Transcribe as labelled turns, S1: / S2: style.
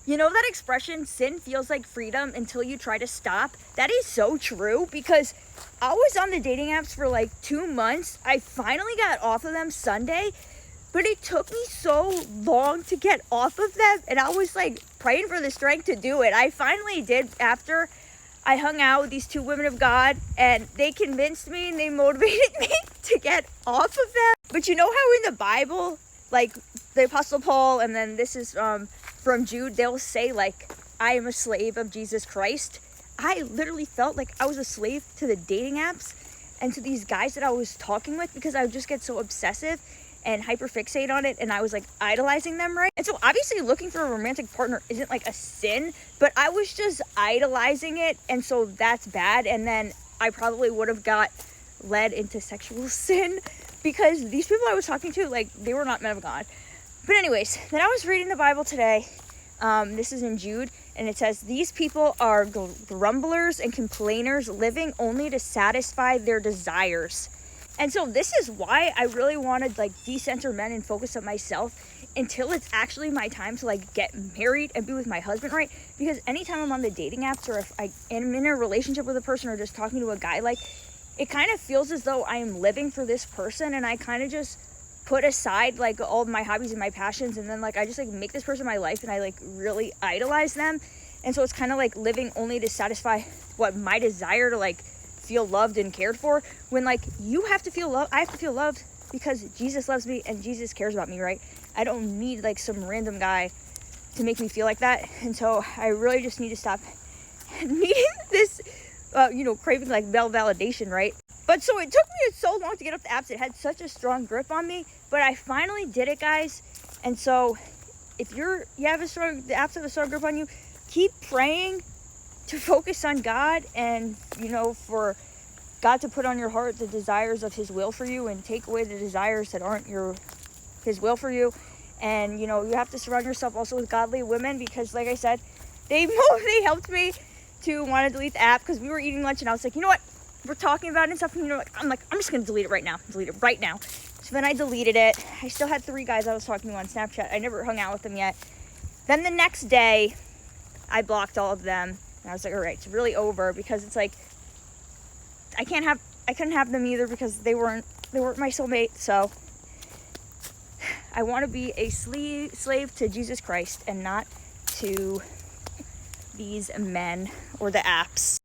S1: You know that expression, sin feels like freedom until you try to stop? That is so true, because I was on the dating apps for like 2 months. I finally got off of them Sunday, but it took me so long to get off of them, and I was like praying for the strength to do it. I finally did after I hung out with these 2 women of God, and they convinced me and they motivated me to get off of them. But you know how in the Bible, like the Apostle Paul, and then this is from Jude, they'll say like, I am a slave of Jesus Christ. I literally felt like I was a slave to the dating apps and to these guys that I was talking with, because I would just get so obsessive and hyperfixate on it, and I was like idolizing them, right? And so obviously looking for a romantic partner isn't like a sin, but I was just idolizing it, and so that's bad. And then I probably would have got led into sexual sin, because these people I was talking to, like, they were not men of God. But anyways, then I was reading the Bible today. This is in Jude, and it says, these people are grumblers and complainers, living only to satisfy their desires. And so this is why I really wanted like decenter men and focus on myself until it's actually my time to like get married and be with my husband, right? Because anytime I'm on the dating apps, or if I am in a relationship with a person or just talking to a guy, like, it kind of feels as though I am living for this person, and I kind of just put aside like all of my hobbies and my passions, and then like I just like make this person my life, and I like really idolize them. And so it's kind of like living only to satisfy what my desire to like feel loved and cared for, when like you have to feel loved. I have to feel loved because Jesus loves me and Jesus cares about me, right? I don't need like some random guy to make me feel like that. And so I really just need to stop needing this craving like male validation, right? But so it took me so long to get off the apps. It had such a strong grip on me, but I finally did it, guys. And so if the apps have a strong grip on you, keep praying to focus on God, and for God to put on your heart the desires of his will for you, and take away the desires that aren't his will for you. And you have to surround yourself also with godly women, because like I said, they helped me to want to delete the app, because we were eating lunch and I was like, you know what, we're talking about it and stuff, and I'm just gonna delete it right now. So then I deleted it. I still had 3 guys I was talking to on Snapchat. I never hung out with them yet. Then the next day I blocked all of them. And I was like, all right, it's really over, because it's like I couldn't have them either, because they weren't my soulmate. So I want to be a slave to Jesus Christ and not to these men or the apps.